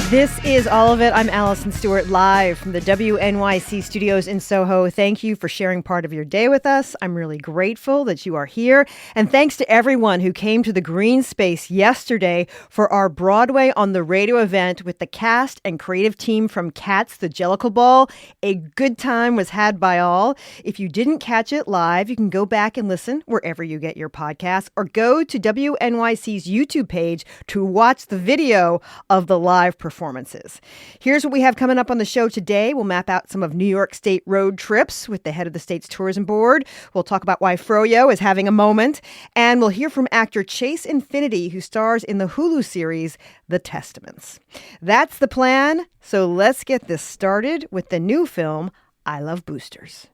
This is All of It. I'm Allison Stewart, live from the WNYC studios in Soho. Thank you for sharing part of your day with us. I'm really grateful that you are here. And thanks to everyone who came to the Green Space yesterday for our Broadway on the Radio event with the cast and creative team from Cats, the Jellicle Ball. A good time was had by all. If you didn't catch it live, you can go back and listen wherever you get your podcasts, or go to WNYC's YouTube page to watch the video of the live performance. Here's what we have coming up on the show today. We'll map out some of New York State road trips with the head of the state's tourism board. We'll talk about why Froyo is having a moment. And we'll hear from actor Chase Infinity, who stars in the Hulu series The Testaments. That's the plan. So let's get this started with the new film, I Love Boosters.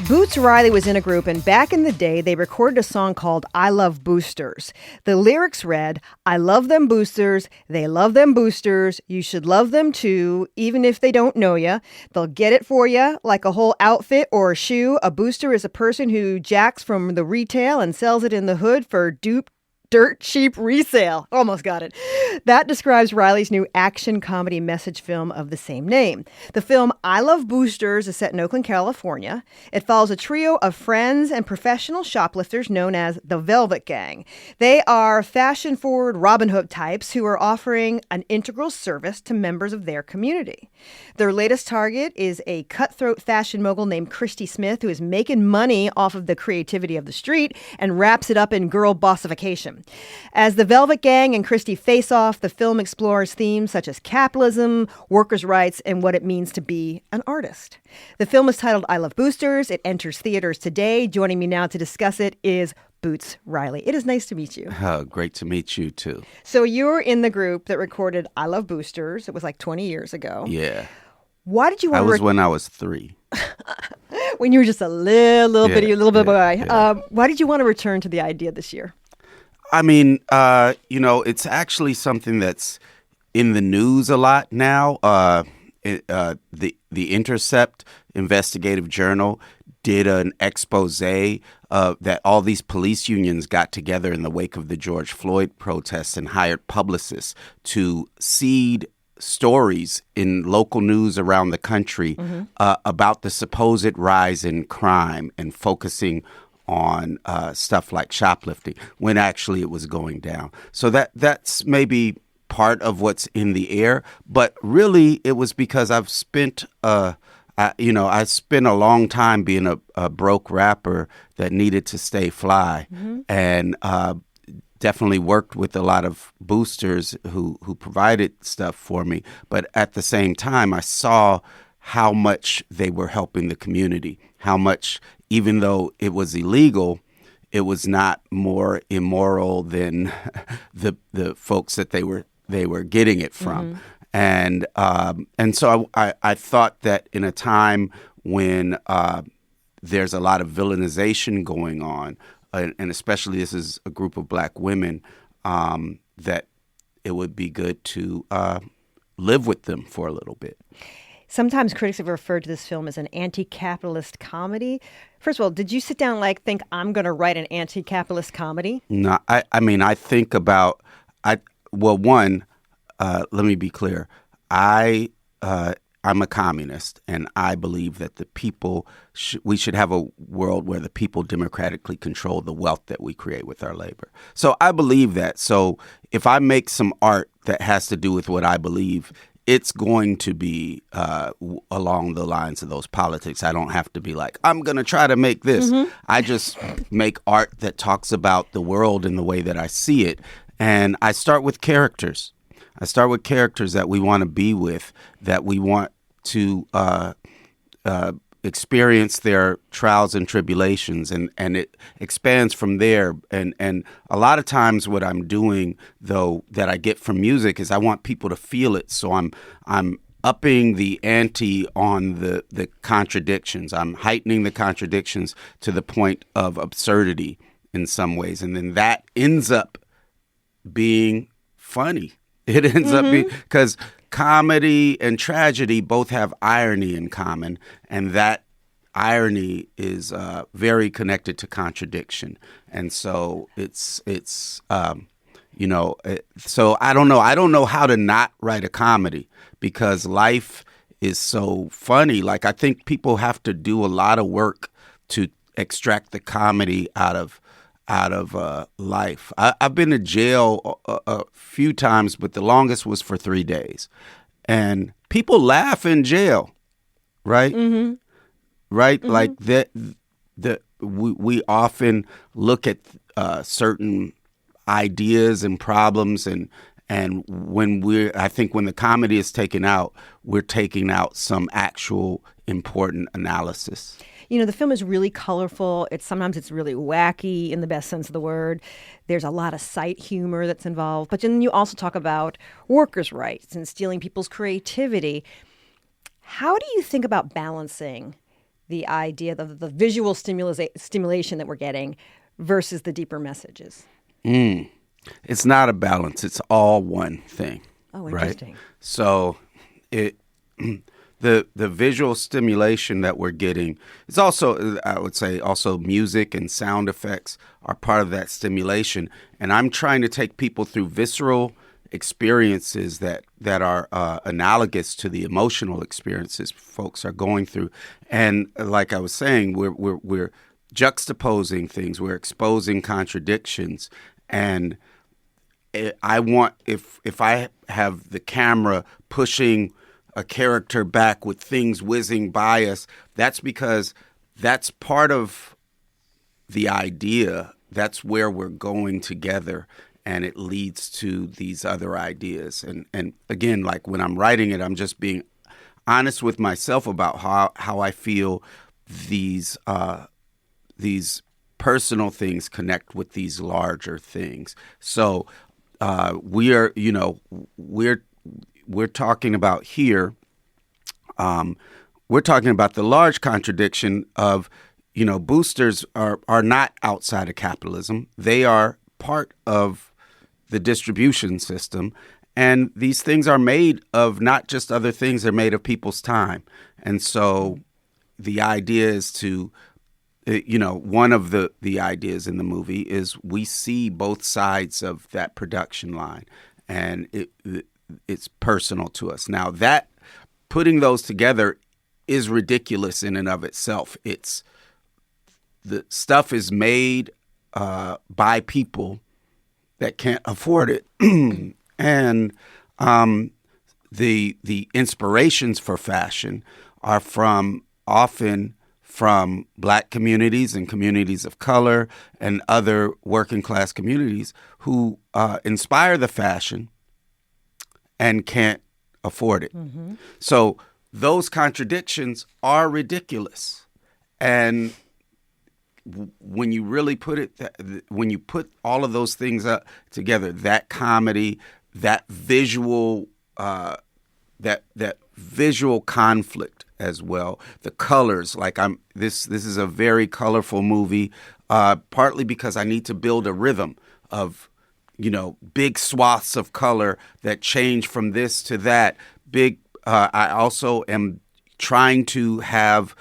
Boots Riley was in a group, and back in the day, they recorded a song called I Love Boosters. The lyrics read, I love them boosters, they love them boosters, you should love them too, even if they don't know ya. They'll get it for ya, like a whole outfit or a shoe. A booster is a person who jacks from the retail and sells it in the hood for dirt cheap resale. Almost got it. That describes Riley's new action comedy message film of the same name. The film I Love Boosters is set in Oakland, California. It follows a trio of friends and professional shoplifters known as the Velvet Gang. They are fashion-forward Robin Hood types who are offering an integral service to members of their community. Their latest target is a cutthroat fashion mogul named Christy Smith, who is making money off of the creativity of the street and wraps it up in girl bossification. As the Velvet Gang and Christy face off, the film explores themes such as capitalism, workers' rights, and what it means to be an artist. The film is titled I Love Boosters. It enters theaters today. Joining me now to discuss it is Boots Riley. It is nice to meet you. Oh, great to meet you, too. So you're in the group that recorded I Love Boosters. It was like 20 years ago. Yeah. Why did you want to... I was when I was 3. When you were just a little bit boy. Yeah. Why did you want to return to the idea this year? I mean, it's actually something that's in the news a lot now. The Intercept investigative journal did an expose that all these police unions got together in the wake of the George Floyd protests and hired publicists to seed stories in local news around the country about the supposed rise in crime and focusing on stuff like shoplifting when actually it was going down. So that's maybe part of what's in the air. But really, it was because I've spent I spent a long time being a broke rapper that needed to stay fly, and definitely worked with a lot of boosters who provided stuff for me. But at the same time, I saw how much they were helping the community, how much, even though it was illegal, it was not more immoral than the folks that they were getting it from. And so I thought that in a time when there's a lot of villainization going on, and especially this is a group of Black women, that it would be good to live with them for a little bit. Sometimes critics have referred to this film as an anti-capitalist comedy. First of all, did you sit down and think, I'm going to write an anti-capitalist comedy? No, I mean, I think about, let me be clear. I'm a communist, and I believe that the people, we should have a world where the people democratically control the wealth that we create with our labor. So I believe that. So if I make some art that has to do with what I believe, it's going to be along the lines of those politics. I don't have to be like, I'm going to try to make this. I just make art that talks about the world in the way that I see it. And I start with characters. I start with characters that we want to be with, that we want to experience their trials and tribulations, and it expands from there. And a lot of times what I'm doing, though, that I get from music is I want people to feel it. So I'm upping the ante on the contradictions. I'm heightening the contradictions to the point of absurdity in some ways. And then that ends up being funny. It ends up being, because comedy and tragedy both have irony in common, and that irony is very connected to contradiction, and so so I don't know. I don't know how to not write a comedy because life is so funny. Like, I think people have to do a lot of work to extract the comedy out of life. I've been to jail a few times, but the longest was for 3 days, and people laugh in jail, right? Mm-hmm. Right, mm-hmm. Like that. We often look at certain ideas and problems, and I think when the comedy is taken out, we're taking out some actual important analysis. The film is really colorful. Sometimes it's really wacky in the best sense of the word. There's a lot of sight humor that's involved. But then you also talk about workers' rights and stealing people's creativity. How do you think about balancing the idea of the visual stimulation that we're getting versus the deeper messages? It's not a balance. It's all one thing. Oh, interesting. Right? So the visual stimulation that we're getting is also, I would say, also music and sound effects are part of that stimulation. And I'm trying to take people through visceral experiences that are analogous to the emotional experiences folks are going through. And like I was saying, we're juxtaposing things, we're exposing contradictions, and I want, if I have the camera pushing a character back with things whizzing by us, that's because that's part of the idea. That's where we're going together, and it leads to these other ideas. And again, like when I'm writing it, I'm just being honest with myself about how I feel these personal things connect with these larger things. So we're talking about here. We're talking about the large contradiction of, boosters are not outside of capitalism. They are part of the distribution system. And these things are made of not just other things, they're made of people's time. And so the idea is to, one of the ideas in the movie is we see both sides of that production line, and it's personal to us. Now, that putting those together is ridiculous in and of itself. The stuff is made by people that can't afford it, and the inspirations for fashion are often from Black communities and communities of color and other working class communities who inspire the fashion and can't afford it. Mm-hmm. So those contradictions are ridiculous. And when you really when you put all of those things together, that comedy, that visual, that visual conflict as well, the colors, like this is a very colorful movie, partly because I need to build a rhythm of, big swaths of color that change from this to that. I also am trying to have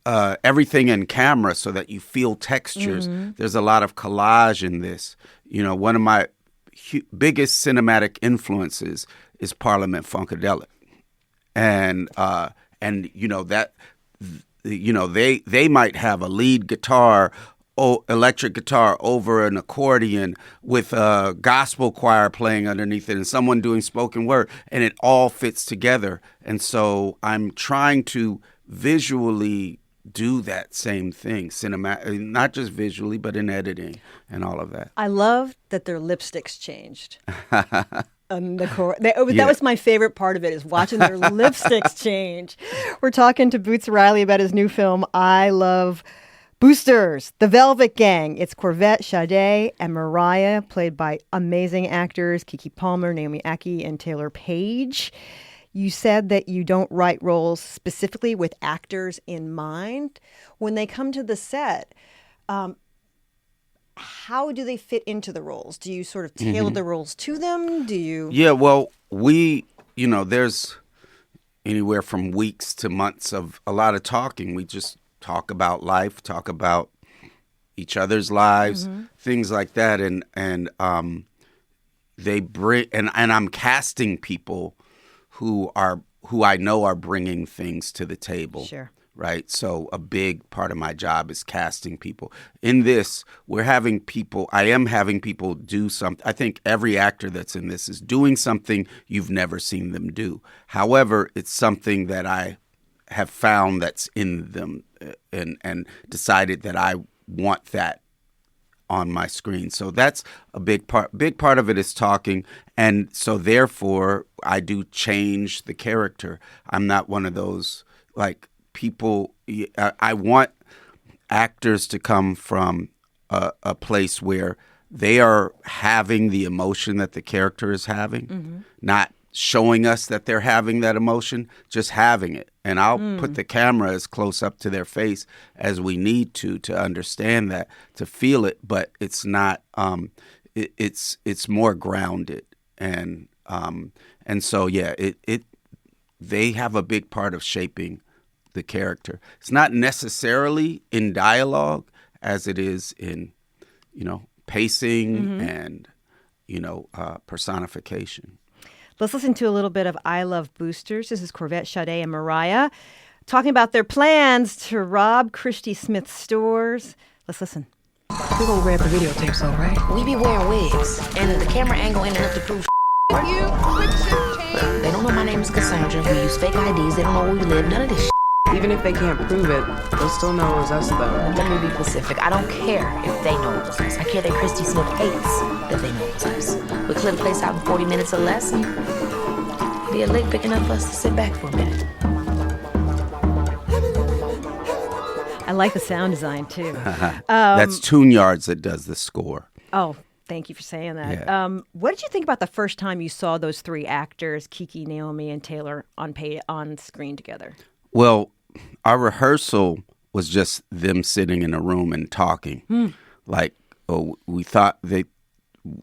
everything in camera so that you feel textures. Mm-hmm. There's a lot of collage in this. One of my biggest cinematic influences is Parliament Funkadelic, and they might have a lead guitar, electric guitar over an accordion with a gospel choir playing underneath it and someone doing spoken word, and it all fits together. And so I'm trying to visually do that same thing, not just visually, but in editing and all of that. I love that their lipsticks changed. That was my favorite part of it, is watching their lipsticks change. We're talking to Boots Riley about his new film, I Love Boosters, The Velvet Gang. It's Corvette, Sade, and Mariah, played by amazing actors Keke Palmer, Naomi Ackie, and Taylor Page. You said that you don't write roles specifically with actors in mind. When they come to the set, how do they fit into the roles? Do you sort of tailor the roles to them? Do you? Yeah, well, there's anywhere from weeks to months of a lot of talking. We just talk about life, talk about each other's lives, things like that, and they bring and I'm casting people who I know are bringing things to the table. Sure. Right. So a big part of my job is casting people. In this, I am having people do something. I think every actor that's in this is doing something you've never seen them do. However, it's something that I have found that's in them and decided that I want that on my screen. So that's a big part. Big part of it is talking. And so therefore, I do change the character. I'm not one of those like people. I want actors to come from a place where they are having the emotion that the character is having, not showing us that they're having that emotion, just having it. And I'll put the camera as close up to their face as we need to understand that, to feel it. But it's not. It's more grounded, and so yeah, they have a big part of shaping the character. It's not necessarily in dialogue as it is in, pacing and, personification. Let's listen to a little bit of I Love Boosters. This is Corvette, Sade, and Mariah talking about their plans to rob Christy Smith's stores. Let's listen. We're gonna grab the videotapes, all right? We be wearing wigs, and the camera angle ain't enough to prove. Are you? They don't know my name is Cassandra. We use fake IDs. They don't know where we live. None of this. Even if they can't prove it, they'll still know it was us, though. Let me be specific. I don't care if they know it was us. I care that Christy Smith hates that they know it was us. We clear the place out in 40 minutes or less, and be a lick big enough for us to sit back for a minute. I like the sound design, too. That's Tune Yards that does the score. Oh, thank you for saying that. Yeah. What did you think about the first time you saw those three actors, Kiki, Naomi, and Taylor, on screen together? Well, our rehearsal was just them sitting in a room and talking. We thought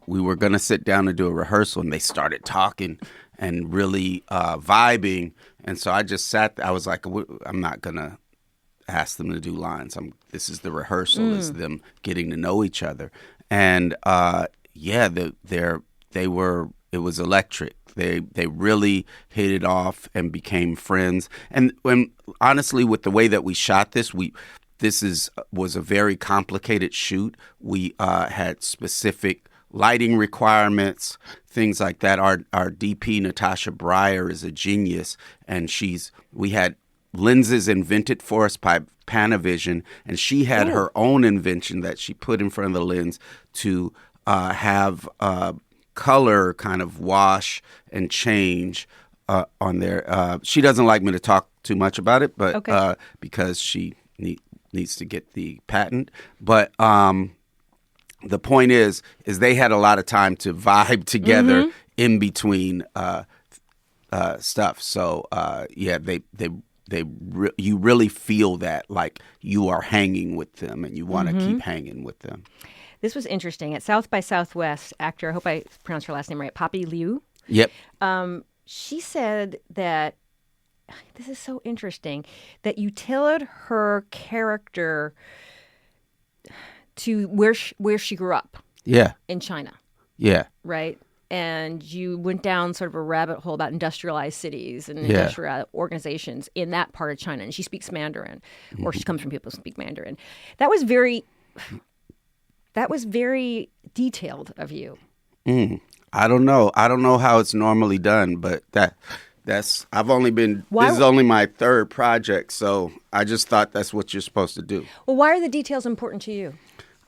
we were going to sit down and do a rehearsal, and they started talking and really vibing. And so I just sat there. I was like, I'm not going to ask them to do lines. This is the rehearsal, is them getting to know each other. And it was electric. They really hit it off and became friends. And honestly, with the way that we shot this, was a very complicated shoot. We had specific lighting requirements, things like that. Our DP, Natasha Breyer, is a genius, and we had lenses invented for us by Panavision, and she had her own invention that she put in front of the lens to have color kind of wash and change on there. She doesn't like me to talk too much about it, but because she needs to get the patent. But the point is they had a lot of time to vibe together in between stuff. So you really feel that, like, you are hanging with them and you want to keep hanging with them. This was interesting. At South by Southwest, actor, I hope I pronounced her last name right, Poppy Liu. Yep. She said that, this is so interesting, that you tailored her character to where she grew up. Yeah. In China. Yeah. Right? And you went down sort of a rabbit hole about industrialized cities and industrial organizations in that part of China. And she speaks Mandarin, or she comes from people who speak Mandarin. That was very detailed of you. I don't know. I don't know how it's normally done, but this is only my third project, so I just thought that's what you're supposed to do. Well, why are the details important to you?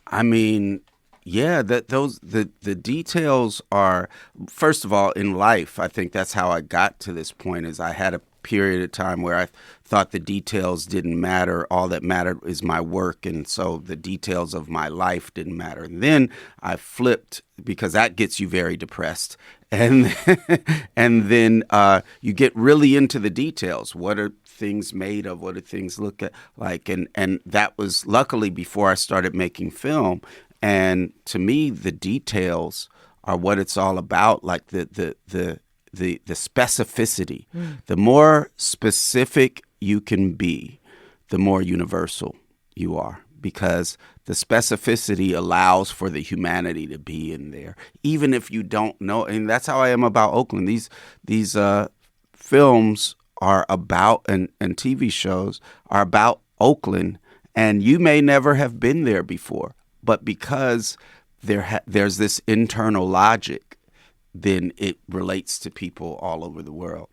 I mean, yeah, the details are, first of all, in life, I think that's how I got to this point, is I had a period of time where I thought the details didn't matter. All that mattered is my work, and so the details of my life didn't matter. And then I flipped, because that gets you very depressed. And then you get really into the details. What are things made of? What do things look like? And that was luckily before I started making film. And to me, the details are what it's all about, like the specificity. The more specific you can be, the more universal you are, because the specificity allows for the humanity to be in there, even if you don't know. And that's how I am about Oakland. These films are about, and TV shows are about Oakland, and you may never have been there before, but because there's this internal logic, then it relates to people all over the world.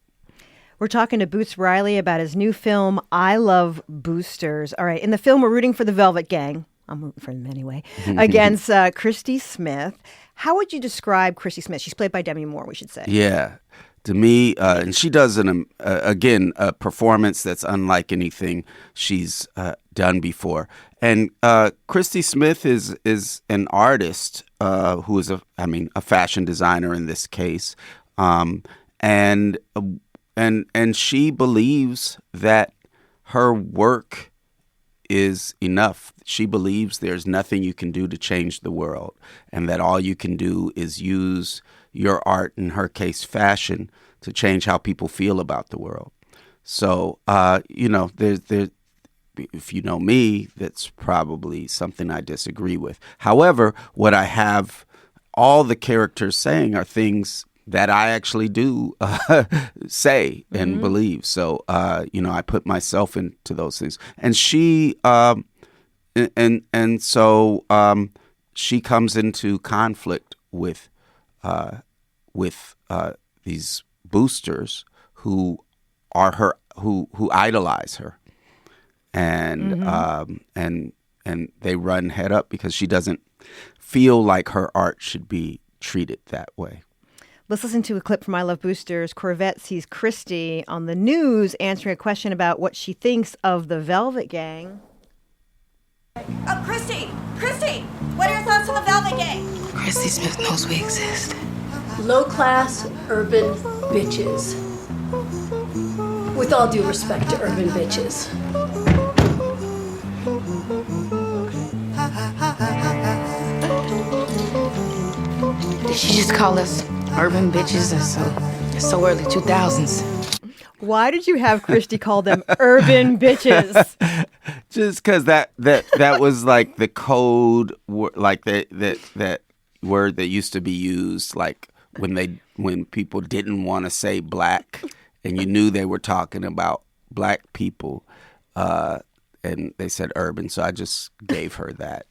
We're talking to Boots Riley about his new film, I Love Boosters. All right, in the film, we're rooting for the Velvet Gang. I'm rooting for them anyway, against Christy Smith. How would you describe Christy Smith? She's played by Demi Moore, we should say. Yeah. To me, and she does, again, a performance that's unlike anything she's done before. And Christy Smith is an artist who is a fashion designer in this case, and she believes that her work is enough. She believes there's nothing you can do to change the world, and that all you can do is use your art, in her case fashion, to change how people feel about the world. So, there's if you know me, that's probably something I disagree with. However, what I have all the characters saying are things that I actually do say and believe. So, I put myself into those things. And she, so she comes into conflict with these boosters who are her, who idolize her, and they run head up because she doesn't feel like her art should be treated that way. Let's listen to a clip from I Love Boosters. Corvette sees Christy on the news answering a question about what she thinks of the Velvet Gang. Christy, what are your thoughts on the Velvet Gang? Christy Smith knows we exist. Low-class urban bitches. With all due respect to urban bitches. Did she just call us urban bitches? It's so early 2000s. Why did you have Christy call them urban bitches? Just because that was like the code, like that word that used to be used, like when people didn't want to say black, and you knew they were talking about black people, and they said urban, so I just gave her that.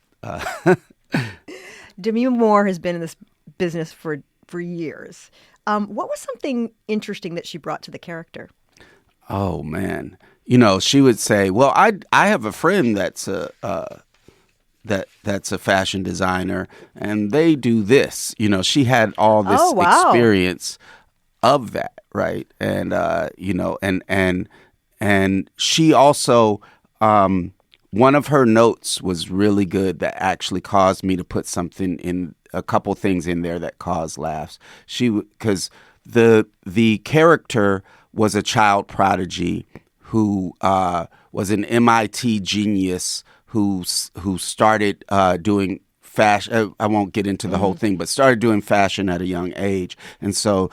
Demi Moore has been in this business for years. What was something interesting that she brought to the character? Oh man, she would say, "Well, I have a friend that's a fashion designer, and they do this." She had all this experience of that, right? And and she also, one of her notes was really good that actually caused me to put a couple things in there that caused laughs. Because the character was a child prodigy who was an MIT genius who started doing fashion. I won't get into the whole thing, but started doing fashion at a young age. And so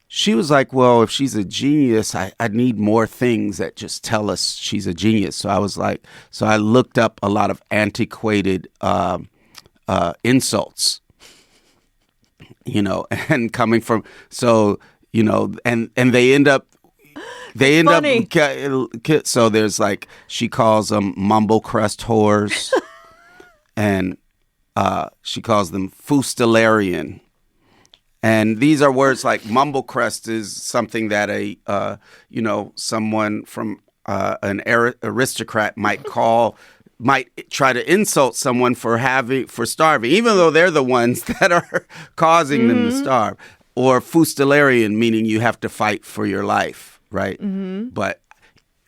she was like, well, if she's a genius, I need more things that just tell us she's a genius. So I looked up a lot of antiquated insults, and coming from, and they end up, so there's like, she calls them mumble crust whores, and she calls them fustelarian. And these are words like mumble crust is something that someone from an aristocrat might try to insult someone for starving, even though they're the ones that are causing them to starve. Or fustelarian, meaning you have to fight for your life, right? But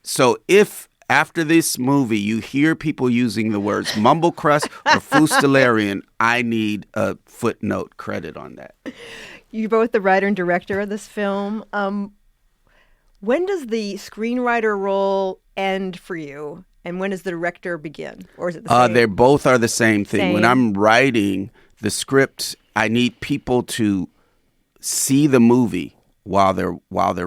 so if after this movie you hear people using the words mumble crust or fustelarian, I need a footnote credit on that. You're both the writer and director of this film. When does the screenwriter role end for you, and when does the director begin? Or is it the same? They both are the same thing. When I'm writing the script, I need people to see the movie while they're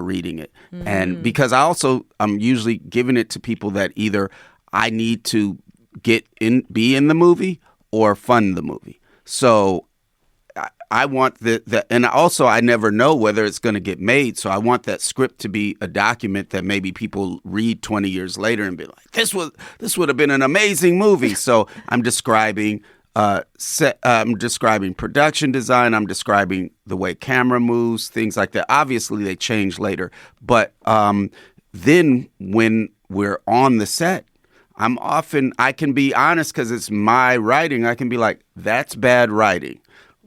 reading it, and because I'm usually giving it to people that either I need to be in the movie or fund the movie. So I want and also I never know whether it's going to get made. So I want that script to be a document that maybe people read 20 years later and be like, this would have been an amazing movie. So I'm describing I'm describing production design. I'm describing the way camera moves, things like that. Obviously, they change later. But then when we're on the set, I can be honest because it's my writing. I can be like, that's bad writing.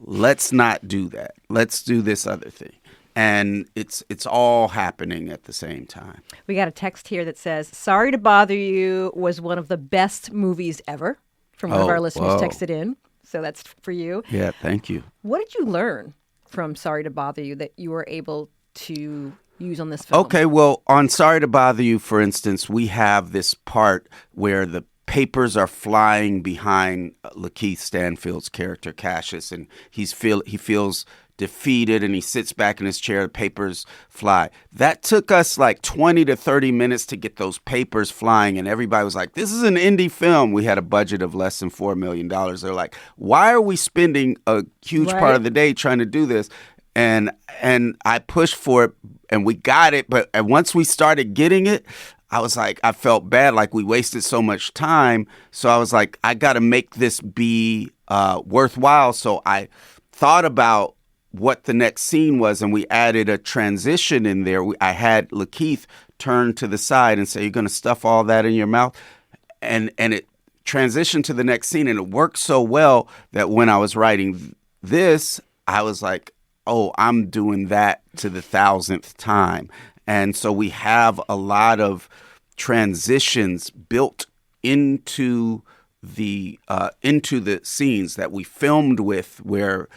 Let's not do that. Let's do this other thing. And it's all happening at the same time. We got a text here that says, "Sorry to Bother You was one of the best movies ever," from one of our listeners texted in. So that's for you. Yeah, thank you. What did you learn from Sorry to Bother You that you were able to use on this film? Okay, well, on Sorry to Bother You, for instance, we have this part where the papers are flying behind Lakeith Stanfield's character, Cassius, and he feels defeated, and he sits back in his chair, the papers fly. That took us like 20 to 30 minutes to get those papers flying, and everybody was like, this is an indie film. We had a budget of less than $4 million. They're like, why are we spending a huge part of the day trying to do this? And I pushed for it, and we got it, but once we started getting it, I was like, I felt bad, like we wasted so much time. So I was like, I got to make this be worthwhile. So I thought about what the next scene was, and we added a transition in there. I had Lakeith turn to the side and say, "You're going to stuff all that in your mouth?" And it transitioned to the next scene, and it worked so well that when I was writing this, I was like, oh, I'm doing that to the 1,000th time. And so we have a lot of transitions built into the scenes that we filmed with, where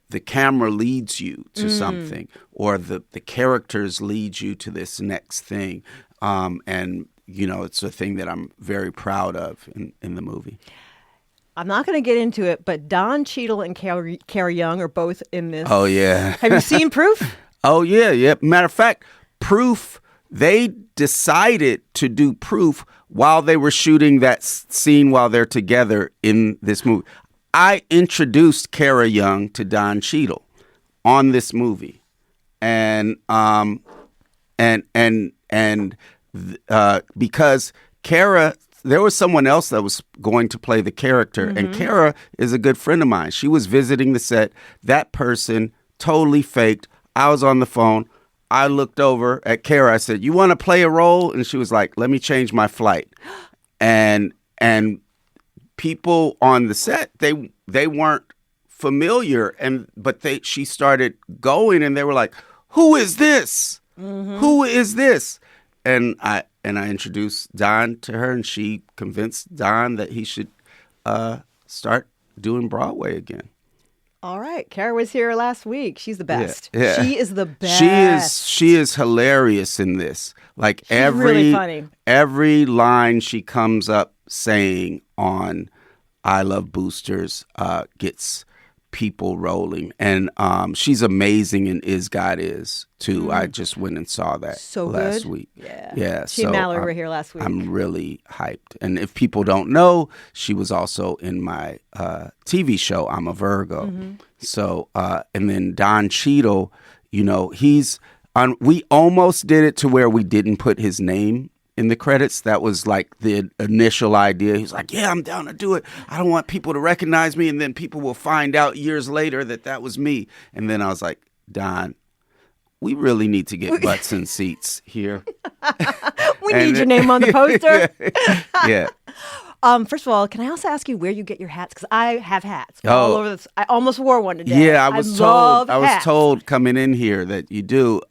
the camera leads you to something, or the characters lead you to this next thing. And, it's a thing that I'm very proud of in the movie. I'm not going to get into it, but Don Cheadle and Kara Young are both in this. Oh, yeah. Have you seen Proof? Oh, yeah. Matter of fact, Proof, they decided to do Proof while they were shooting that scene while they're together in this movie. I introduced Kara Young to Don Cheadle on this movie, and because Kara, there was someone else that was going to play the character, and Kara is a good friend of mine. She was visiting the set. That person totally faked. I was on the phone. I looked over at Kara. I said, "You want to play a role?" And she was like, "Let me change my flight." And people on the set, they weren't familiar, but she started going, and they were like, "Who is this? Who is this?" And I introduced Don to her, and she convinced Don that he should start doing Broadway again. All right. Kara was here last week. She's the best. Yeah. She is the best. She is hilarious in this. Like She's really funny. Every line she comes up saying on I Love Boosters gets people rolling. And she's amazing in Is God Is, too. I just went and saw that last week. Yeah. She and Mallory were here last week. I'm really hyped. And if people don't know, she was also in my TV show, I'm a Virgo. So, and then Don Cheadle, he's on. We almost did it to where we didn't put his name in the credits. That was like the initial idea. He's like, "Yeah, I'm down to do it. I don't want people to recognize me, and then people will find out years later that was me." And then I was like, "Don, we really need to get butts and seats here. We need your name on the poster." Yeah. First of all, can I also ask you where you get your hats? Because I have hats all over this. I almost wore one today. Yeah, I was told coming in here that you do.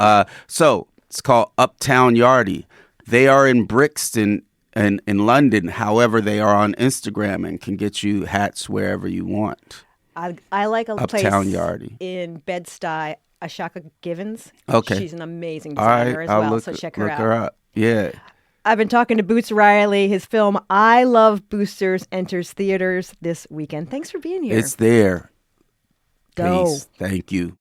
So it's called Uptown Yardie. They are in Brixton and in London. However, they are on Instagram and can get you hats wherever you want. I like a Uptown place Yardie in Bed-Stuy, Ashaka Givens. Okay. She's an amazing designer so check her out. Look her up. Yeah. I've been talking to Boots Riley. His film I Love Boosters enters theaters this weekend. Thanks for being here. It's there. Go. Peace. Thank you.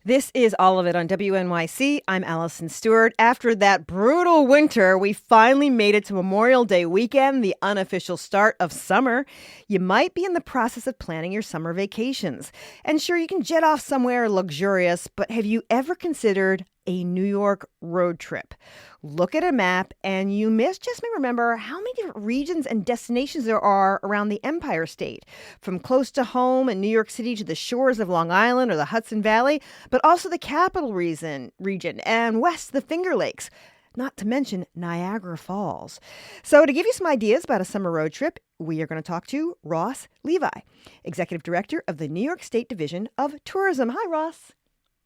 This is All of It on WNYC. I'm Allison Stewart. After that brutal winter, we finally made it to Memorial Day weekend, the unofficial start of summer. You might be in the process of planning your summer vacations. And sure, you can jet off somewhere luxurious, but have you ever considered a New York road trip? Look at a map and you just may remember how many different regions and destinations there are around the Empire State, from close to home in New York City to the shores of Long Island or the Hudson Valley, but also the Capital region and west the Finger Lakes, not to mention Niagara Falls. So to give you some ideas about a summer road trip, we are going to talk to Ross Levi, Executive Director of the New York State Division of Tourism. Hi, Ross.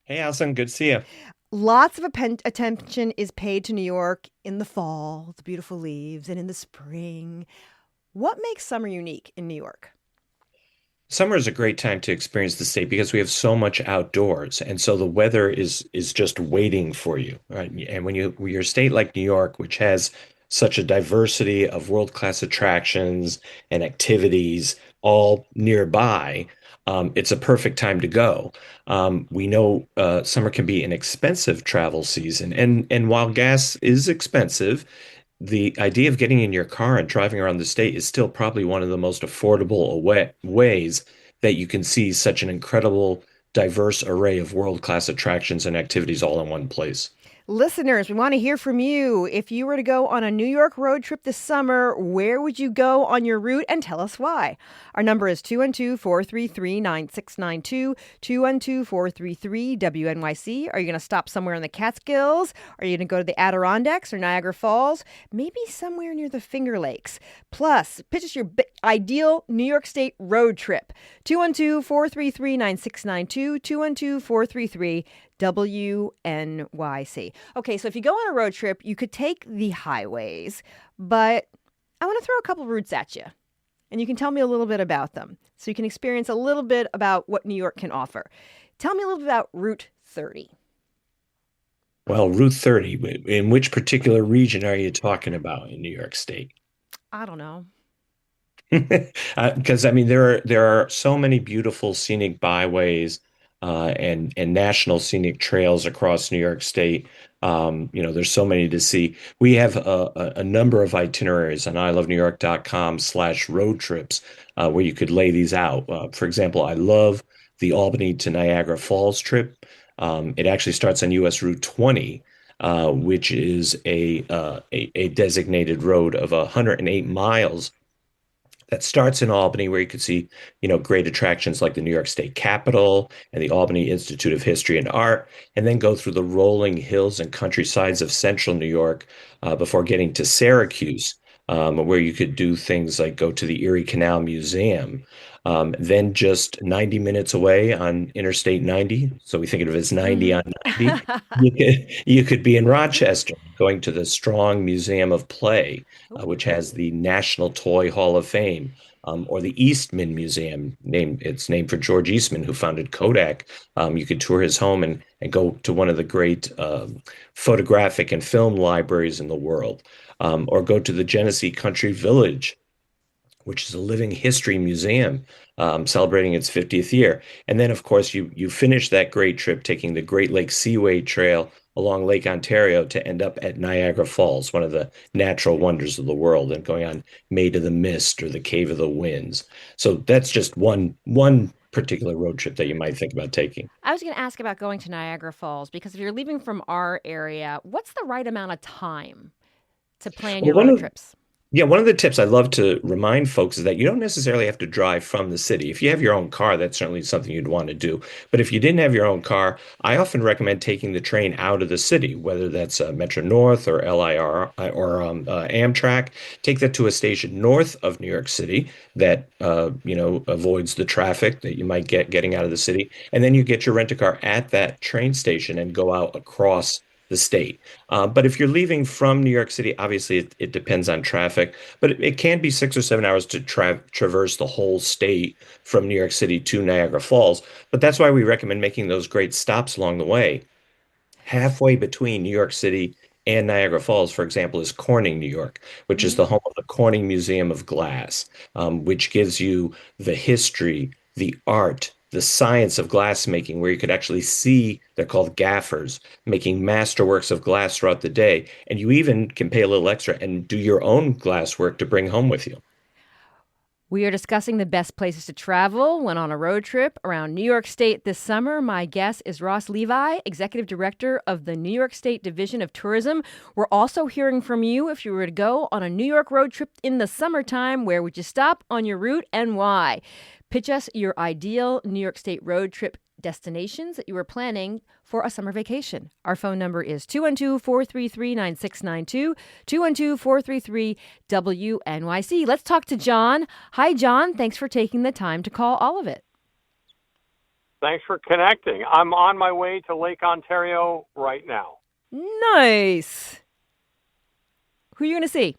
Hey, Allison. Good to see you. Lots of attention is paid to New York in the fall, the beautiful leaves, and in the spring. What makes summer unique in New York? Summer is a great time to experience the state because we have so much outdoors, and so the weather is just waiting for you, right? And when you're a state like New York, which has such a diversity of world-class attractions and activities all nearby, it's a perfect time to go. We know summer can be an expensive travel season, and while gas is expensive, the idea of getting in your car and driving around the state is still probably one of the most affordable ways that you can see such an incredible, diverse array of world-class attractions and activities all in one place. Listeners, we want to hear from you. If you were to go on a New York road trip this summer, where would you go on your route, and tell us why? Our number is 212-433-9692, 212-433-WNYC. Are you going to stop somewhere in the Catskills? Are you going to go to the Adirondacks or Niagara Falls? Maybe somewhere near the Finger Lakes. Plus, pitch us your ideal New York State road trip. 212-433-9692, 212-433 WNYC. Okay, so if you go on a road trip, you could take the highways, but I want to throw a couple routes at you, and you can tell me a little bit about them so you can experience a little bit about what New York can offer. Tell me a little bit about Route 30. Well, Route 30, in which particular region are you talking about in New York State? I don't know. Because I mean, there are so many beautiful scenic byways and national scenic trails across New York State. There's so many to see. We have a number of itineraries on ilovenewyork.com/road trips where you could lay these out. For example, I love the Albany to Niagara Falls trip. It actually starts on US Route 20, which is a designated road of 108 miles that starts in Albany, where you could see, great attractions like the New York State Capitol and the Albany Institute of History and Art, and then go through the rolling hills and countrysides of central New York before getting to Syracuse, where you could do things like go to the Erie Canal Museum. Then just 90 minutes away on Interstate 90, so we think of it as 90 on 90, you could be in Rochester, going to the Strong Museum of Play, which has the National Toy Hall of Fame, or the Eastman Museum, it's named for George Eastman, who founded Kodak. You could tour his home and go to one of the great photographic and film libraries in the world, or go to the Genesee Country Village, which is a living history museum celebrating its 50th year. And then, of course, you finish that great trip taking the Great Lakes Seaway Trail along Lake Ontario to end up at Niagara Falls, one of the natural wonders of the world, and going on Maid of the Mist or the Cave of the Winds. So that's just one particular road trip that you might think about taking. I was going to ask about going to Niagara Falls, because if you're leaving from our area, what's the right amount of time to plan your road trips? Yeah, one of the tips I love to remind folks is that you don't necessarily have to drive from the city. If you have your own car, that's certainly something you'd want to do. But if you didn't have your own car, I often recommend taking the train out of the city, whether that's Metro North or LIR or Amtrak. Take that to a station north of New York City that avoids the traffic that you might get getting out of the city, and then you get your rent-a-car at that train station and go out across the state. But if you're leaving from New York City, obviously it depends on traffic, but it can be 6 or 7 hours to traverse the whole state from New York City to Niagara Falls. But that's why we recommend making those great stops along the way. Halfway between New York City and Niagara Falls, for example, is Corning, New York, which is the home of the Corning Museum of Glass, which gives you the history, the art, the science of glass making, where you could actually see, they're called gaffers, making masterworks of glass throughout the day. And you even can pay a little extra and do your own glass work to bring home with you. We are discussing the best places to travel when on a road trip around New York State this summer. My guest is Ross Levi, Executive Director of the New York State Division of Tourism. We're also hearing from you if you were to go on a New York road trip in the summertime. Where would you stop on your route and why? Pitch us your ideal New York State road trip destinations that you were planning for a summer vacation. Our phone number is 212-433-9692, 212-433-WNYC. Let's talk to John. Hi, John. Thanks for taking the time to call all of it. Thanks for connecting. I'm on my way to Lake Ontario right now. Nice. Who are you going to see?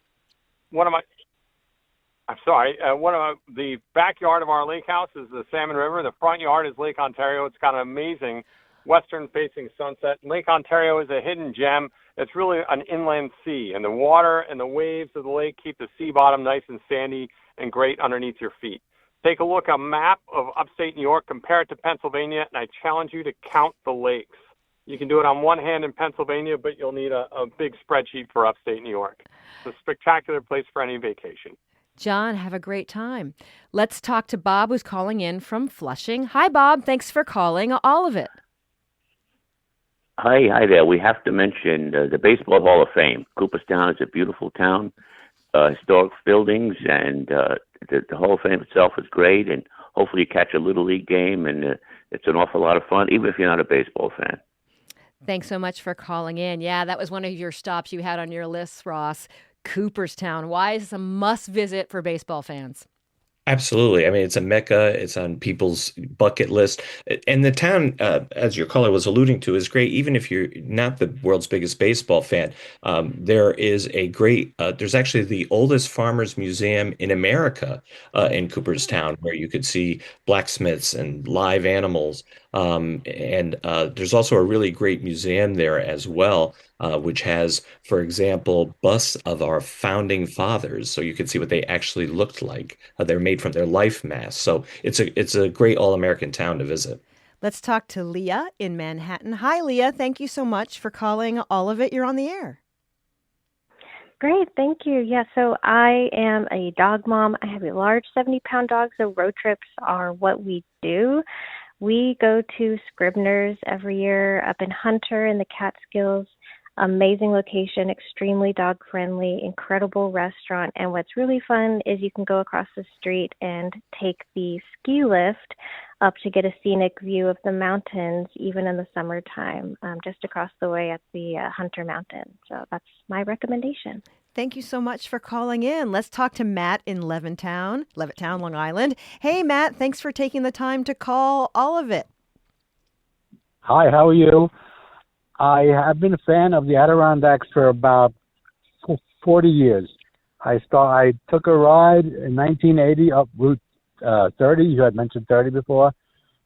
The backyard of our lake house is the Salmon River. The front yard is Lake Ontario. It's got an amazing western-facing sunset. Lake Ontario is a hidden gem. It's really an inland sea, and the water and the waves of the lake keep the sea bottom nice and sandy and great underneath your feet. Take a look at a map of upstate New York, compare it to Pennsylvania, and I challenge you to count the lakes. You can do it on one hand in Pennsylvania, but you'll need a big spreadsheet for upstate New York. It's a spectacular place for any vacation. John, have a great time. Let's talk to Bob, who's calling in from Flushing. Hi, Bob. Thanks for calling all of it. Hi there. We have to mention the Baseball Hall of Fame. Cooperstown is a beautiful town, historic buildings, and the Hall of Fame itself is great. And hopefully you catch a Little League game, and it's an awful lot of fun, even if you're not a baseball fan. Thanks so much for calling in. Yeah, that was one of your stops you had on your list, Ross. Cooperstown. Why is this a must visit for baseball fans? Absolutely. I mean, it's a mecca. It's on people's bucket list. And the town, as your caller was alluding to, is great. Even if you're not the world's biggest baseball fan, there is a great, there's actually the oldest farmers museum in America in Cooperstown, where you could see blacksmiths and live animals. And there's also a really great museum there as well, which has, for example, busts of our founding fathers, so you can see what they actually looked like. They're made from their life masks. So it's a great all-American town to visit. Let's talk to Leah in Manhattan. Hi, Leah. Thank you so much for calling all of it. You're on the air. Great, thank you. Yeah, so I am a dog mom. I have a large 70-pound dog, so road trips are what we do. We go to Scribner's every year up in Hunter in the Catskills. Amazing location, extremely dog-friendly, incredible restaurant. And what's really fun is you can go across the street and take the ski lift up to get a scenic view of the mountains, even in the summertime, just across the way at the Hunter Mountain. So that's my recommendation. Thank you so much for calling in. Let's talk to Matt in Levittown, Long Island. Hey, Matt, thanks for taking the time to call all of it. Hi, how are you? I have been a fan of the Adirondacks for about 40 years. I took a ride in 1980 up Route 30. You had mentioned 30 before,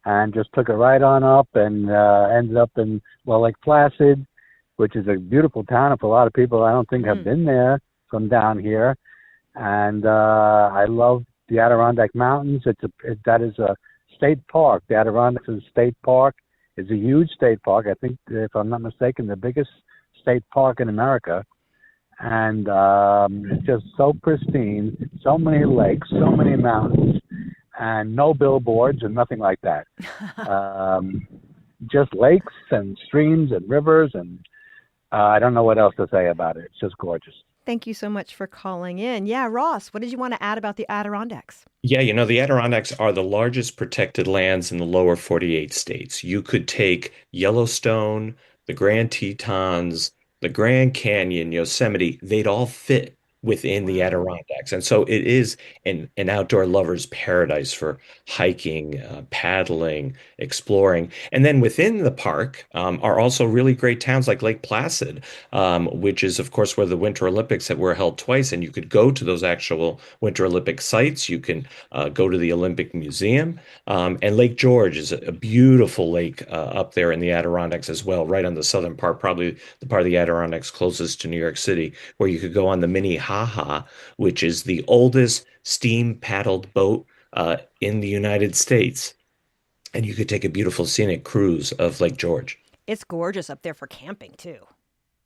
and just took it right on up and ended up in Lake Placid, which is a beautiful town. If a lot of people I don't think have been there from down here, and I love the Adirondack Mountains. That is a state park. The Adirondacks is a state park. It's a huge state park. I think, if I'm not mistaken, the biggest state park in America. And it's just so pristine, so many lakes, so many mountains, and no billboards and nothing like that. Just lakes and streams and rivers, and I don't know what else to say about it. It's just gorgeous. Thank you so much for calling in. Yeah, Ross, what did you want to add about the Adirondacks? Yeah, the Adirondacks are the largest protected lands in the lower 48 states. You could take Yellowstone, the Grand Tetons, the Grand Canyon, Yosemite, they'd all fit within the Adirondacks. And so it is an outdoor lover's paradise for hiking, paddling, exploring. And then within the park are also really great towns like Lake Placid, which is, of course, where the Winter Olympics that were held twice. And you could go to those actual Winter Olympic sites. You can go to the Olympic Museum. And Lake George is a beautiful lake up there in the Adirondacks as well, right on the southern part, probably the part of the Adirondacks closest to New York City, where you could go on the Minnehaha, which is the oldest steam paddled boat in the United States. and you could take a beautiful scenic cruise of Lake George. It's gorgeous up there for camping too.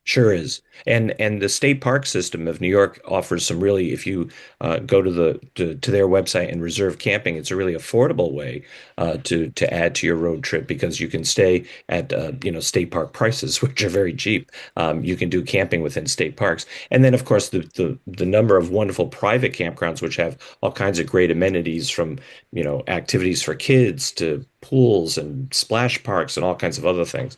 Sure is. And the state park system of New York offers some really, if you go to to their website and reserve camping, it's a really affordable way to add to your road trip because you can stay at state park prices, which are very cheap. You can do camping within state parks, and then of course the number of wonderful private campgrounds which have all kinds of great amenities from activities for kids to pools and splash parks and all kinds of other things.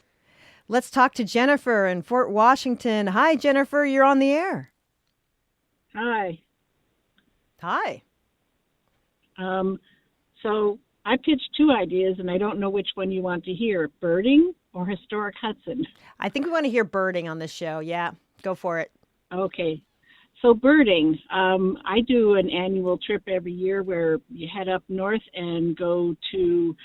Let's talk to Jennifer in Fort Washington. Hi, Jennifer. You're on the air. Hi. Hi. So I pitched two ideas, and I don't know which one you want to hear, birding or historic Hudson. I think we want to hear birding on this show. Yeah, go for it. Okay. So birding, I do an annual trip every year where you head up north and go to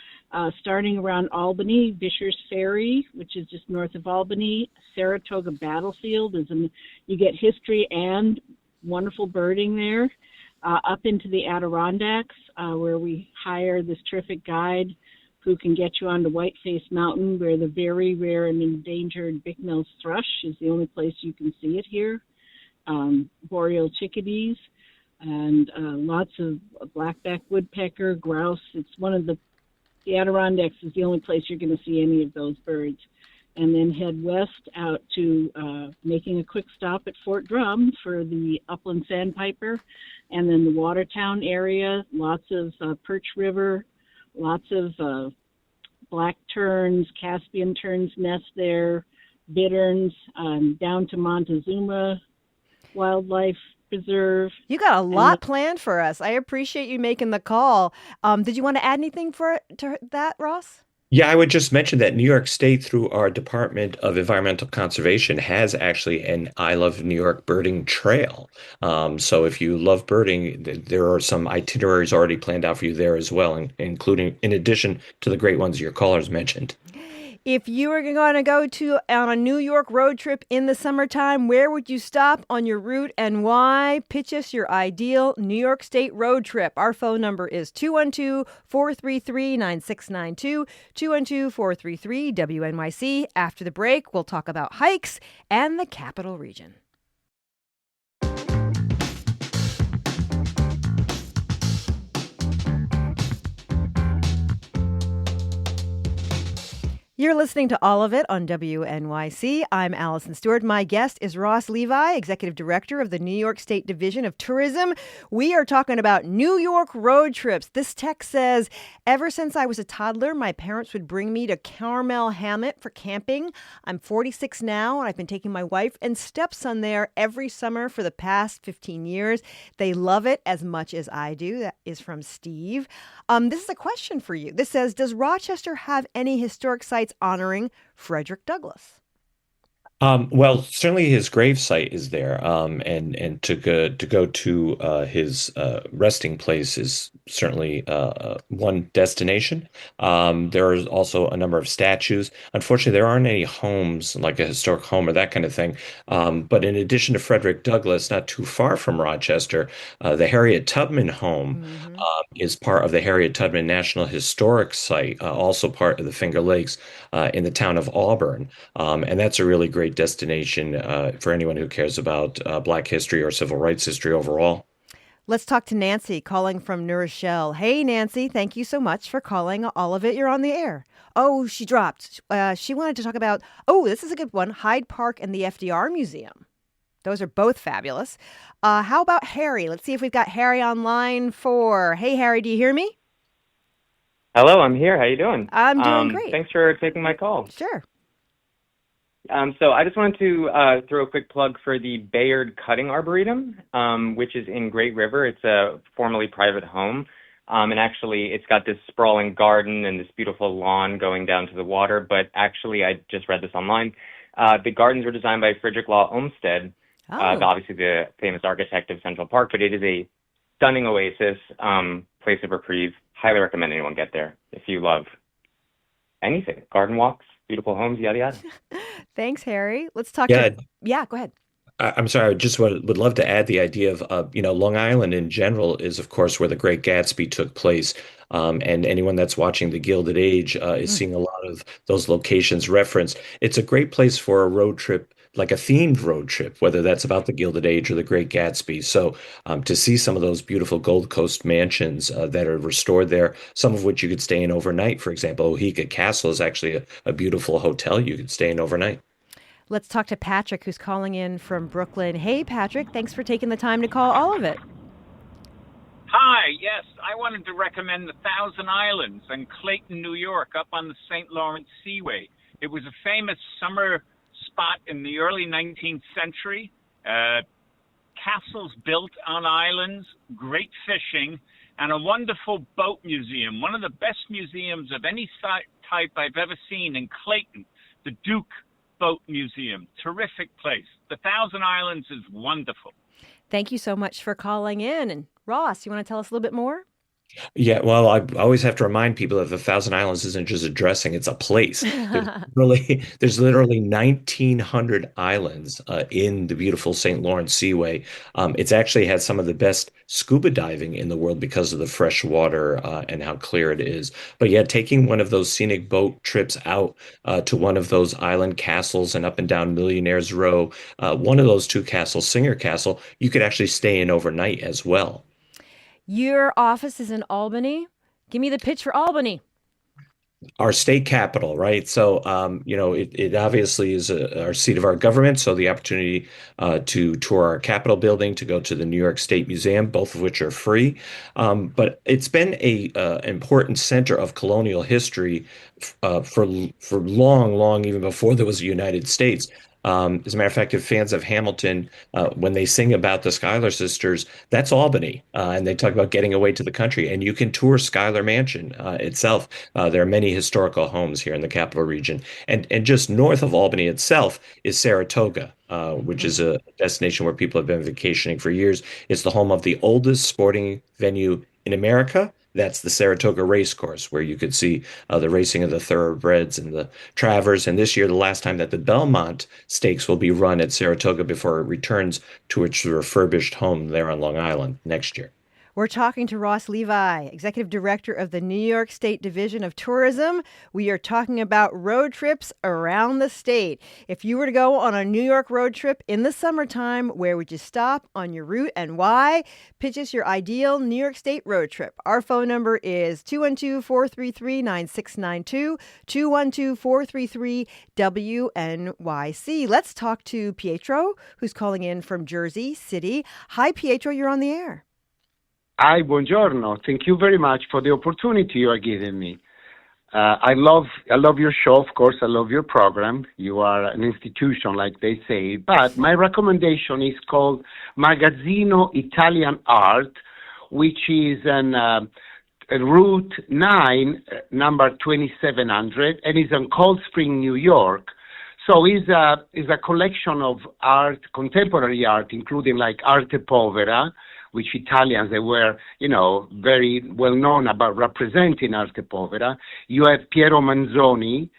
starting around Albany, Vischer's Ferry, which is just north of Albany. Saratoga Battlefield you get history and wonderful birding there. Up into the Adirondacks, where we hire this terrific guide who can get you onto Whiteface Mountain, where the very rare and endangered Bicknell's thrush is the only place you can see it here. Boreal chickadees, and lots of blackback woodpecker, grouse. It's one of the Adirondacks is the only place you're going to see any of those birds. And then head west out to making a quick stop at Fort Drum for the upland sandpiper, and then the Watertown area, lots of Perch River, lots of black terns, Caspian terns nest there, bitterns, down to Montezuma Wildlife Preserve. You got a lot planned for us. I appreciate you making the call. Did you want to add anything to that, Ross? Yeah, I would just mention that New York State, through our Department of Environmental Conservation, has actually an I Love New York birding trail. So if you love birding, there are some itineraries already planned out for you there as well, including in addition to the great ones your callers mentioned. If you were going to go on a New York road trip in the summertime, where would you stop on your route and why? Pitch us your ideal New York State road trip. Our phone number is 212-433-9692, 212-433-WNYC. After the break, we'll talk about hikes and the Capital Region. You're listening to All of It on WNYC. I'm Allison Stewart. My guest is Ross Levi, Executive Director of the New York State Division of Tourism. We are talking about New York road trips. This text says, ever since I was a toddler, my parents would bring me to Carmel Hamlet for camping. I'm 46 now, and I've been taking my wife and stepson there every summer for the past 15 years. They love it as much as I do. That is from Steve. This is a question for you. This says, does Rochester have any historic sites honoring Frederick Douglass? Well, certainly his grave site is there, and to go to his resting place is certainly one destination. There are also a number of statues. Unfortunately, there aren't any homes, like a historic home or that kind of thing. But in addition to Frederick Douglass, not too far from Rochester, the Harriet Tubman home is part of the Harriet Tubman National Historic Site, also part of the Finger Lakes in the town of Auburn, and that's a really great destination for anyone who cares about Black history or civil rights history overall. Let's talk to Nancy calling from New Rochelle. Hey, Nancy, thank you so much for calling All of It. You're on the air. Oh, she dropped. She wanted to talk about, this is a good one, Hyde Park and the FDR Museum. Those are both fabulous. How about Harry? Let's see if we've got Harry on line 4. Hey, Harry, do you hear me? Hello, I'm here. How you doing? I'm doing great. Thanks for taking my call. Sure. So I just wanted to throw a quick plug for the Bayard Cutting Arboretum, which is in Great River. It's a formerly private home. And actually, it's got this sprawling garden and this beautiful lawn going down to the water. But actually, I just read this online. The gardens were designed by Frederick Law Olmsted, obviously the famous architect of Central Park. But it is a stunning oasis, place of reprieve. Highly recommend anyone get there if you love anything. Garden walks, beautiful homes, yada, yada. Thanks, Harry. Let's talk. Yeah. Yeah, go ahead. I'm sorry, I just would love to add the idea of, Long Island in general is, of course, where the Great Gatsby took place. And anyone that's watching The Gilded Age is seeing a lot of those locations referenced. It's a great place for a road trip, like a themed road trip, whether that's about The Gilded Age or The Great Gatsby. So to see some of those beautiful Gold Coast mansions that are restored there, some of which you could stay in overnight. For example, Oheka Castle is actually a beautiful hotel you could stay in overnight. Let's talk to Patrick, who's calling in from Brooklyn. Hey, Patrick, thanks for taking the time to call all of it. Hi, yes, I wanted to recommend the Thousand Islands in Clayton, New York, up on the St. Lawrence Seaway. It was a famous summer spot in the early 19th century. Castles built on islands, great fishing, and a wonderful boat museum. One of the best museums of any type I've ever seen in Clayton, the Duke Boat Museum. Terrific place. The Thousand Islands is wonderful. Thank you so much for calling in. And Ross, you want to tell us a little bit more? Yeah, well, I always have to remind people that the Thousand Islands isn't just a dressing, it's a place. There's literally 1,900 islands in the beautiful St. Lawrence Seaway. It's actually had some of the best scuba diving in the world because of the fresh water and how clear it is. But yeah, taking one of those scenic boat trips out to one of those island castles and up and down Millionaire's Row, one of those two castles, Singer Castle, you could actually stay in overnight as well. Your office is in Albany. Give me the pitch for Albany. Our state capital, right? So, it obviously is our seat of our government. So the opportunity to tour our Capitol building, to go to the New York State Museum, both of which are free. But it's been a important center of colonial history for long, even before there was a United States. As a matter of fact, if fans of Hamilton, when they sing about the Schuyler sisters, that's Albany, and they talk about getting away to the country. And you can tour Schuyler Mansion itself. There are many historical homes here in the capital region, and just north of Albany itself is Saratoga, which is a destination where people have been vacationing for years. It's the home of the oldest sporting venue in America. That's the Saratoga Race Course, where you could see the racing of the thoroughbreds and the Travers. And this year, the last time that the Belmont Stakes will be run at Saratoga before it returns to its refurbished home there on Long Island next year. We're talking to Ross Levi, Executive Director of the New York State Division of Tourism. We are talking about road trips around the state. If you were to go on a New York road trip in the summertime, where would you stop on your route and why? Pitch us your ideal New York State road trip. Our phone number is 212-433-9692, 212-433-WNYC. Let's talk to Pietro, who's calling in from Jersey City. Hi, Pietro, you're on the air. Hi, buongiorno. Thank you very much for the opportunity you are giving me. I love your show, of course. I love your program. You are an institution, like they say. But my recommendation is called Magazzino Italian Art, which is Route 9, number 2700, and is in Cold Spring, New York. So it's a collection of art, contemporary art, including like arte povera, which Italians, they were, very well known about representing arte povera. You have Piero Manzoni,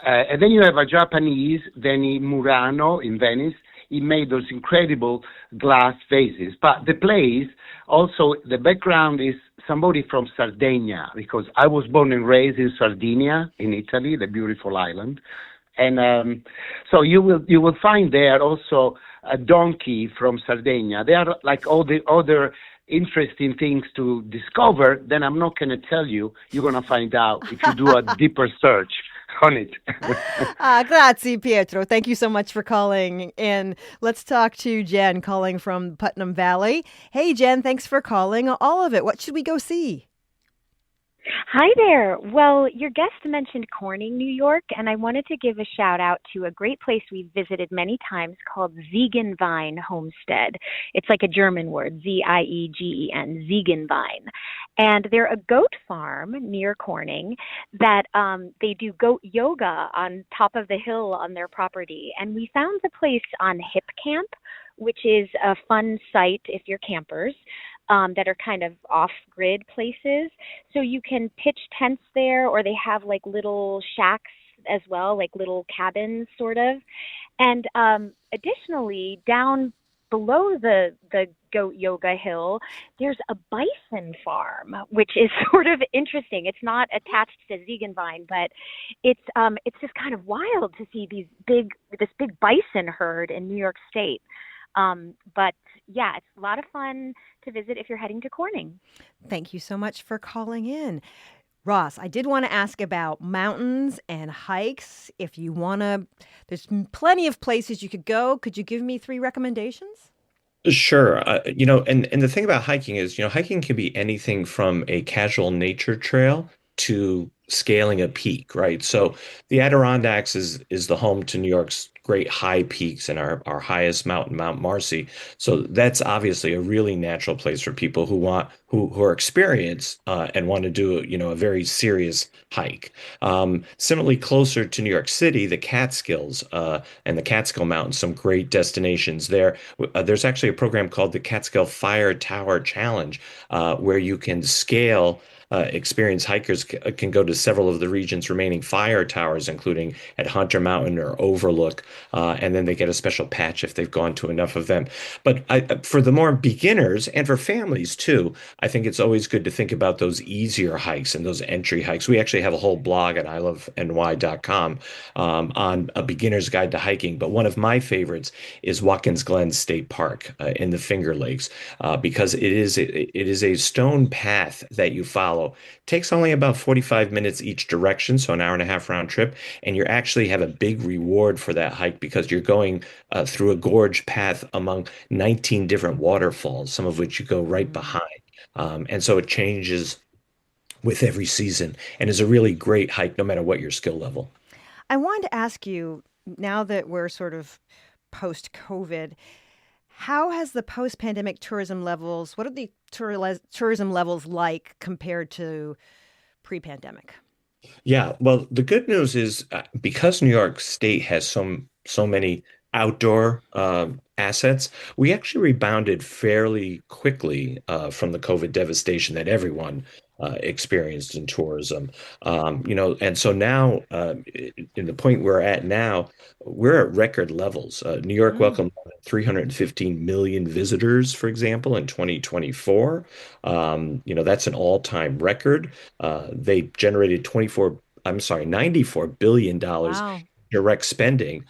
and then you have a Japanese, Denny Murano in Venice. He made those incredible glass vases. But the place, also, the background is somebody from Sardinia, because I was born and raised in Sardinia, in Italy, the beautiful island. And so you will find there also a donkey from Sardinia. There are like all the other interesting things to discover. Then I'm not going to tell you. You're going to find out if you do a deeper search on it. Grazie, Pietro. Thank you so much for calling in. Let's talk to Jen calling from Putnam Valley. Hey, Jen, thanks for calling. All of it. What should we go see? Hi there. Well, your guest mentioned Corning, New York, and I wanted to give a shout out to a great place we've visited many times called Ziegenwein Homestead. It's like a German word, Ziegen, Ziegenwein. And they're a goat farm near Corning that they do goat yoga on top of the hill on their property. And we found the place on Hip Camp, which is a fun site if you're campers. That are kind of off-grid places. So you can pitch tents there, or they have like little shacks as well, like little cabins sort of. And additionally, down below the goat yoga hill, there's a bison farm, which is sort of interesting. It's not attached to Ziegenvine, but it's just kind of wild to see this big bison herd in New York State. But yeah, it's a lot of fun to visit if you're heading to Corning. Thank you so much for calling in. Ross, I did want to ask about mountains and hikes. If you want to, there's plenty of places you could go. Could you give me 3 recommendations? Sure. And the thing about hiking is, hiking can be anything from a casual nature trail to scaling a peak, right? So the Adirondacks is the home to New York's great high peaks and our highest mountain, Mount Marcy. So that's obviously a really natural place for people who are experienced and want to do a very serious hike. Similarly, closer to New York City, the Catskills and the Catskill Mountains, some great destinations there. There's actually a program called the Catskill Fire Tower Challenge, where you can scale. Experienced hikers can go to several of the region's remaining fire towers, including at Hunter Mountain or Overlook, and then they get a special patch if they've gone to enough of them. But for the more beginners and for families too, I think it's always good to think about those easier hikes and those entry hikes. We actually have a whole blog at iloveny.com on a beginner's guide to hiking. But one of my favorites is Watkins Glen State Park in the Finger Lakes, because it is a stone path that you follow. Takes only about 45 minutes each direction, so an hour and a half round trip, and you actually have a big reward for that hike because you're going through a gorge path among 19 different waterfalls, some of which you go right behind. And so it changes with every season and is a really great hike no matter what your skill level. I wanted to ask you, now that we're sort of post-COVID, how has the post-pandemic tourism levels, what are the tourism levels like compared to pre-pandemic? Yeah, well, the good news is because New York State has so many outdoor assets, we actually rebounded fairly quickly from the COVID devastation that everyone experienced in tourism. And so now, in the point we're at now, we're at record levels. New York welcomed 315 million visitors, for example, in 2024. That's an all-time record. They generated $94 billion Wow. direct spending.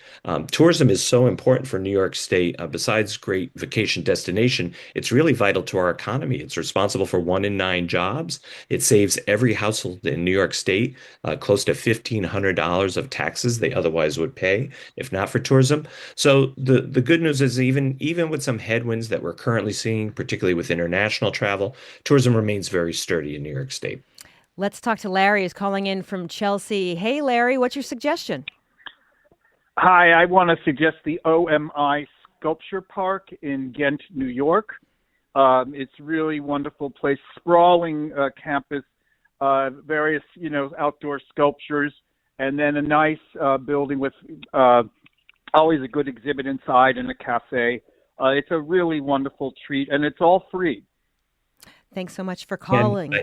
Tourism is so important for New York State. Besides great vacation destination, it's really vital to our economy. It's responsible for 1 in 9 jobs. It saves every household in New York State close to $1,500 of taxes they otherwise would pay if not for tourism. So the good news is even with some headwinds that we're currently seeing, particularly with international travel, tourism remains very sturdy in New York State. Let's talk to Larry, who's calling in from Chelsea. Hey, Larry, what's your suggestion? Hi, I want to suggest the OMI Sculpture Park in Ghent, New York. It's a really wonderful place, sprawling campus, various, outdoor sculptures, and then a nice building with always a good exhibit inside and a cafe. It's a really wonderful treat, and it's all free. Thanks so much for calling.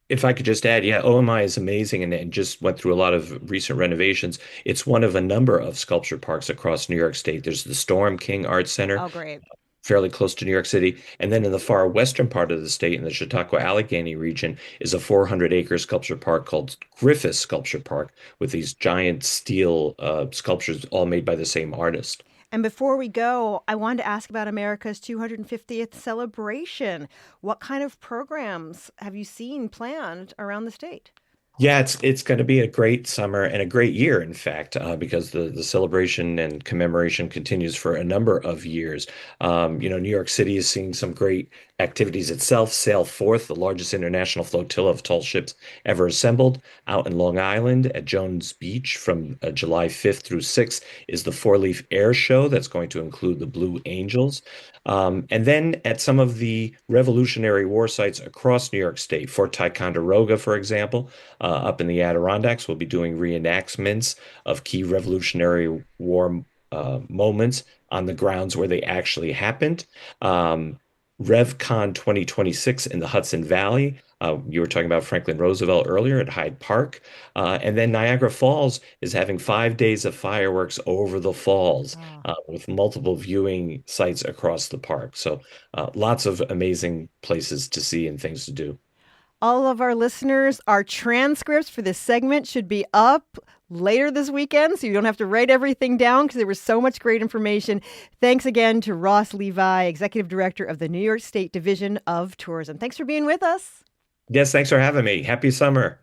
If I could just add, yeah, OMI is amazing and just went through a lot of recent renovations. It's one of a number of sculpture parks across New York State. There's the Storm King Art Center, Oh, great. fairly close to New York City. And then in the far western part of the state, in the Chautauqua-Allegheny region, is a 400-acre sculpture park called Griffith Sculpture Park with these giant steel sculptures all made by the same artist. And before we go, I wanted to ask about America's 250th celebration. What kind of programs have you seen planned around the state? Yeah, it's going to be a great summer and a great year, in fact, because the celebration and commemoration continues for a number of years. New York City is seeing some great activities itself. Sail Forth, the largest international flotilla of tall ships ever assembled, out in Long Island at Jones Beach from July 5th through 6th is the Four Leaf Air Show that's going to include the Blue Angels. And then at some of the Revolutionary War sites across New York State, Fort Ticonderoga, for example, up in the Adirondacks, we'll be doing reenactments of key Revolutionary War moments on the grounds where they actually happened. RevCon 2026 in the Hudson Valley You were talking about Franklin Roosevelt earlier at Hyde Park. And then Niagara Falls is having 5 days of fireworks over the falls with multiple viewing sites across the park. So lots of amazing places to see and things to do. All of our listeners, our transcripts for this segment should be up later this weekend, so you don't have to write everything down because there was so much great information. Thanks again to Ross Levi, Executive Director of the New York State Division of Tourism. Thanks for being with us. Yes, thanks for having me. Happy summer.